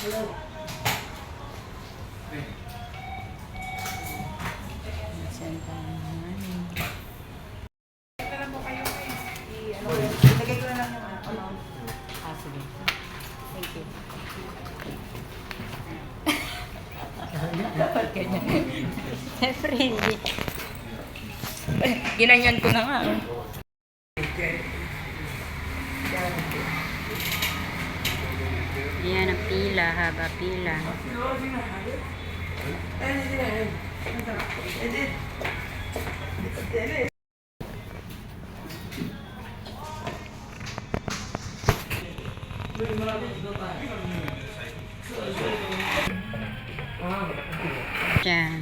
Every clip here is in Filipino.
Ilagay ko na lang yung amount. Ah, sige. Thank you. Dapat ganyan. Siyempre, hindi. Ginanyan ko na nga. Ayan ang pila, haba pila. Diyan.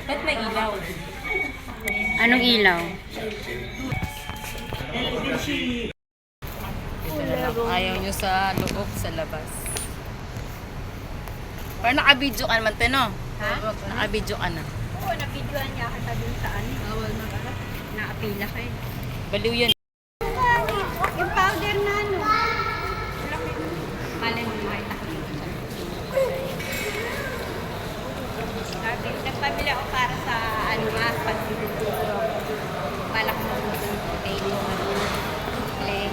Ba't may ilaw? Anong ilaw? Ayaw nyo sa loob, sa labas. Parang naka-video ka naman, Teno. Ha? Naka-video ka na. Oo, nabidyoan niya kita dun sa ano. Bawal na ba? Naapila kayo. Baliw yan. Yung powder na ano. Malay mo makita ko dito sa sabi, nagpabili ako para sa ano nga, pag-dito. Balak mo yung potato. Play.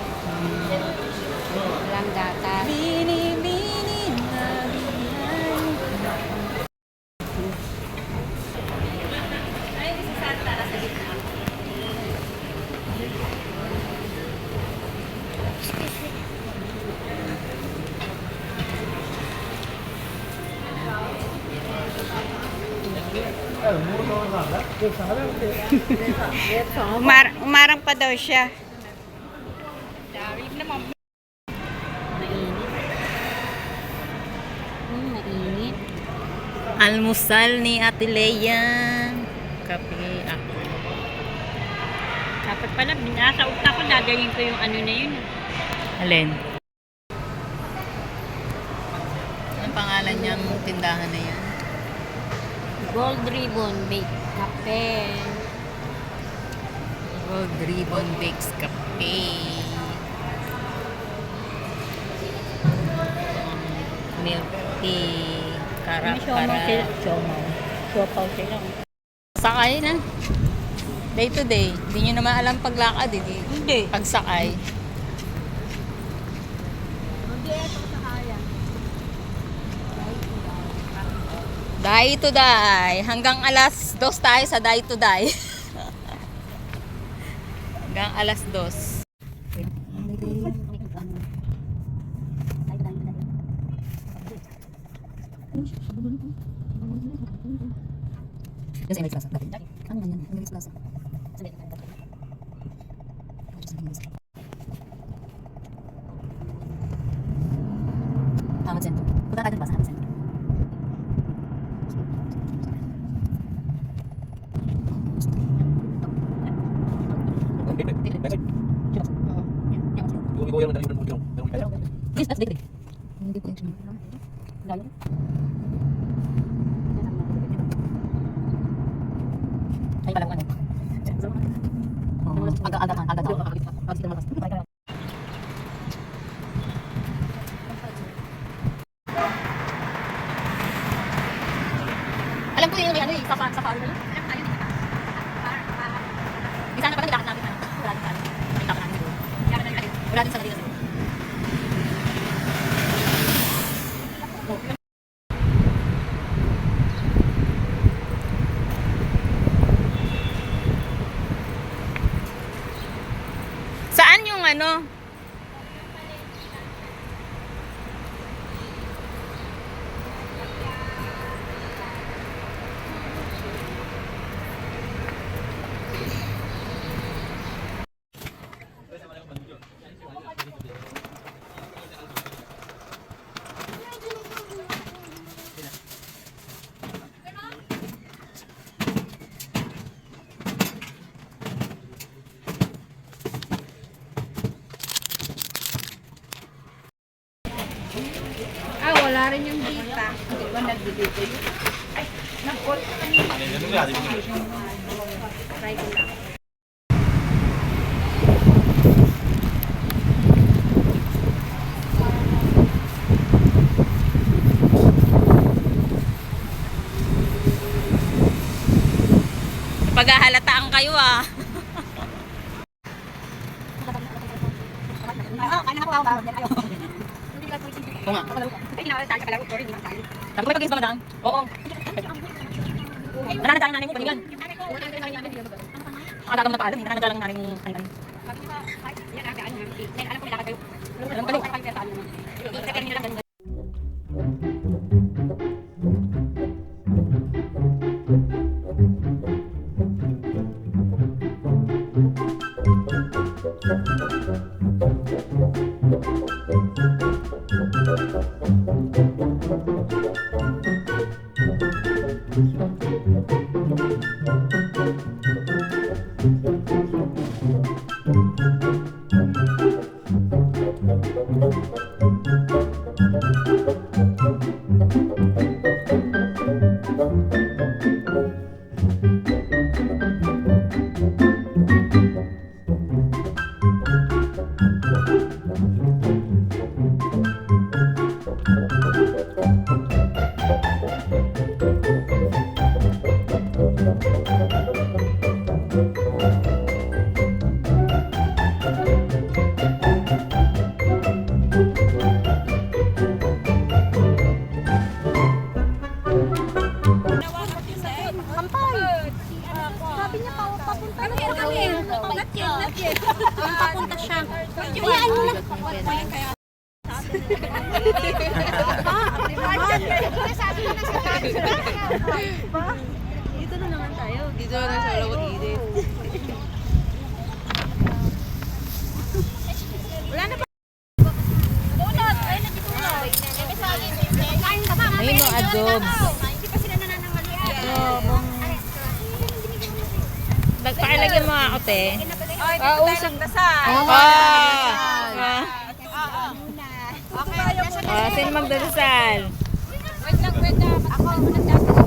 Walang data. Bini-bini na Ay, isa sa tara sa gitna. Umarang pa daw siya. Darig naman. Mainit. Almusal ni Ate Leia. Kape ako. Dapat pala, binasa utak ko, dadalhin ko yung ano na yun. Alin? Anong pangalan niyang tindahan na yan? Gold Ribbon Bake Cafe. Gold Ribbon Bakes Cafe. Milk tea. Kara-kara. Siopaw sila. Sakay na. Day to day. Hindi nyo naman alam paglakad. Hindi. Pagsakay. Hindi, ito sa kaya. Die to die. Hanggang alas 2 tayo sa die to die. Hanggang alas 2. Yan sa Emirates Plaza. Ano na yan? Emirates Plaza. Hamad Center. Punta tayo ba sa Hamad Center? Yes, that's big. Hindi ko yung layo. Ay, pala ko ano. Aga-aga. Alam ko yun may ano eh, safari na yun. Di sana pala nilakad namin na. Wala din sana. Nakita ko namin doon. Wala din sa Marina. Saan yung ano? Ah, wala rin yung dita. Di ba nagdidito yun? Ay, nag-call. Try ko lang. Paghahalataan kayo ah. Oo nga. Sabi ko may pag-games ba madaan? Oo. Nananadaan ang nanay mo, panigan. Nakagagang na paalam, hindi nananadaan ang nanay mo. Alam ko lang. Papunta siya. Hayaan mo na. Dito na naman tayo. Dito na sa lawag edit. Wala na pa. Donut. Ayun na dito na. Ayun yung adobs. Hindi pa sila nananangalian. Nagpakilagyan mo ako, te. Usap na sa. Sino magdadasal? Wait lang. Ako nagdadasal.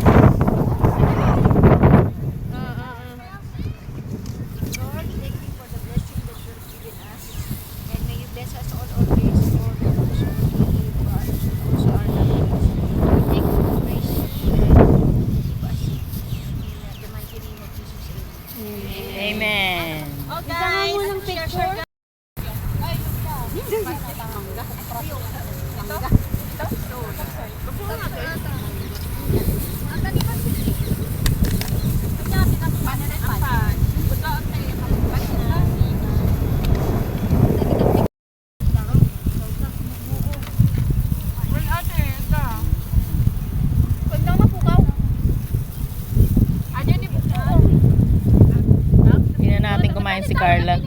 Lord, thank you for the blessing that you've given us. And may you bless us all always, Lord, and also give us also our loved ones. Thank you for grace and keep us. In the mighty name of Jesus, amen. Amen. Okay, picture. Hindi na natin kumain si Carla.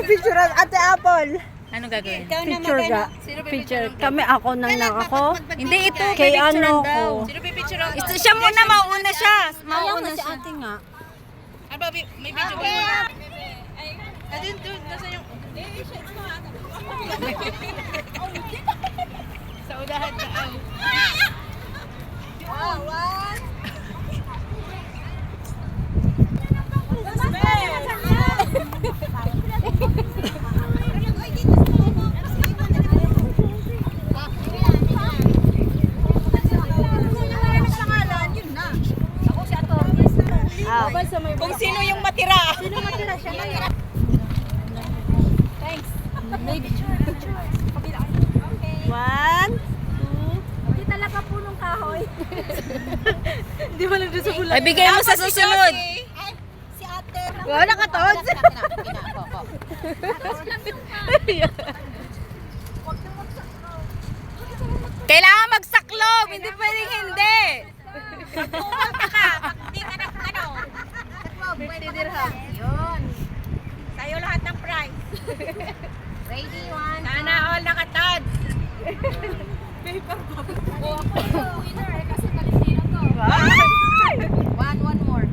Picture Ate Apple. Ano gagawin? Picture ga. Picture. Kami ako nang ako. Hindi, ito. Kay pipicturean ano daw. ko. Sino pipicture ako? Siya muna, mauna siya. Ayaw Mauna na si siya. ate nga. Ano ba, may video ba yun? Ayun, doon, nasa yung... Sa udahan daan. Kung sino yung matira. One. Hindi talaga punong kahoy. Hindi mo lang doon sa bulan. Ay, bigay mo sa susunod. Si ate. Wala ka to. Kailangan magsaklob. Hindi pwedeng hindi. Hindi ka na ano. 50 dirham. Yun. Sa'yo lahat ng price. Ready, one. Sana all nakatad. Winner eh, kasi kalisira to. One more.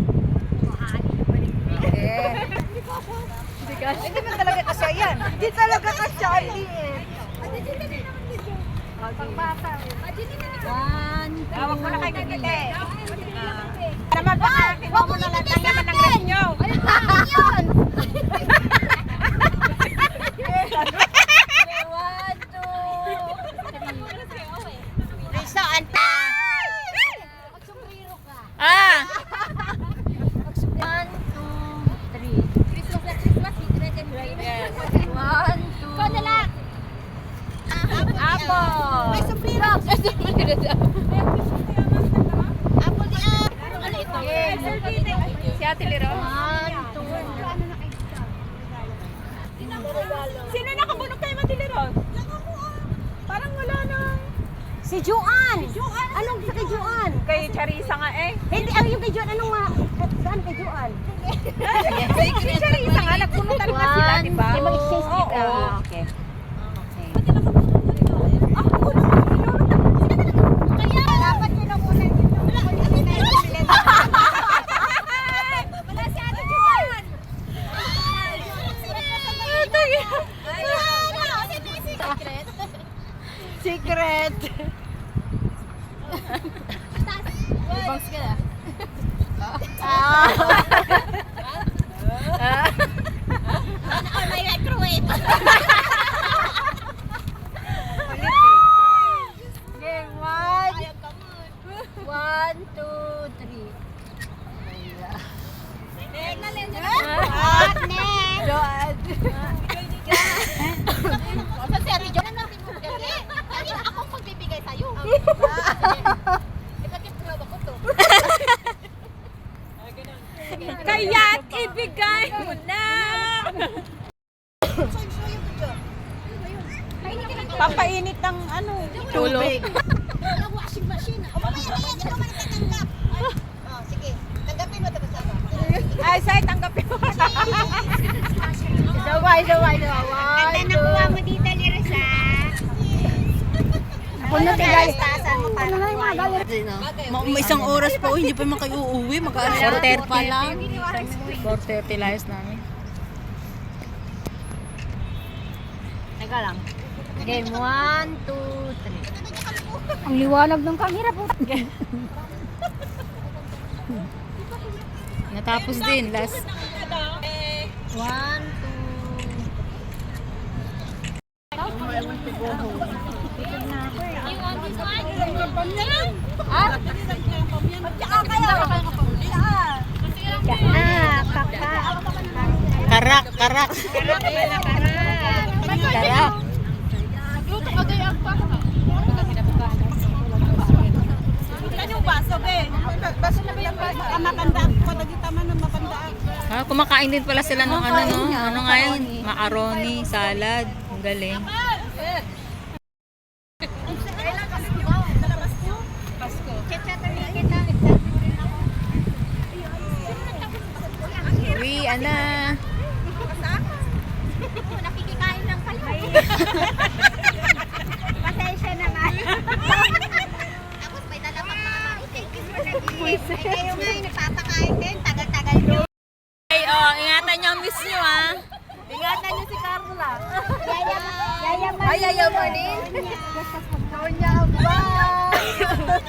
Hindi mo talaga kasya yan. Hindi talaga kasya. Hindi eh. Pagbata. One. Tawag mo na kay Tete. Naman baka, kinuha mo na lang naman ng rep nyo. Yun! Opo. May sombrero. Apple di Ano ito? Si Ate Liro. Sino nakabunok kay Matileron? Parang wala na. Si Juan. Anong sa kay Juan? Kay Charissa nga eh. Hindi, yung kay Juan, anong saan kay Juan? Si Charissa nga, nagpunutan na sila, di ba? Di mag-exchange Oo. dito. Okay. Dapat yun ang una dito. Wala si Ate Juan. Secret. Bangs ka na. May microwave. Game 1. 1, 2, 3. What next? Joan. Saan si Ate Joan? Ano akong pagbibigay sa'yo? Bakit tulad ako to? Kaya't ibigay mo na. Pampainit ng ano, tubig. Ang washing machine. O mamaya na yan. Ikaw man ang tatanggap. Oh, sige. Tanggapin mo ito ba sana? Ay, say, tanggapin mo. Sabay. Ganda na kuha mo dito, Lirisa. Puno guys, taasan mo para makuha yun. Isang oras pa, hindi pa man kayo uuwi, mag-aalas 4:30 pa lang. 4:30 layas namin. Teka lang. Game 1, 2, 3. Ang liwanag ng camera po. Natapos din, last. 1, 2. Karak. Karak. Ah, kumakain din pala sila ng ano, no? Ano nga yun? Macaroni, salad. Ang galing. Uwi, ana. Nakikikain lang kayo. Pasensya naman. Tapos may dala pang mga cookies for the day. Eh kayo nga yung nagpapakain din. Tagal-tagal nyo. Hey, oh, ingatan niyo ang miss niyo, ah. Ingatan nyo si Carla. Yayamanin. Ay, ayaw mo rin. Kanya. Bye.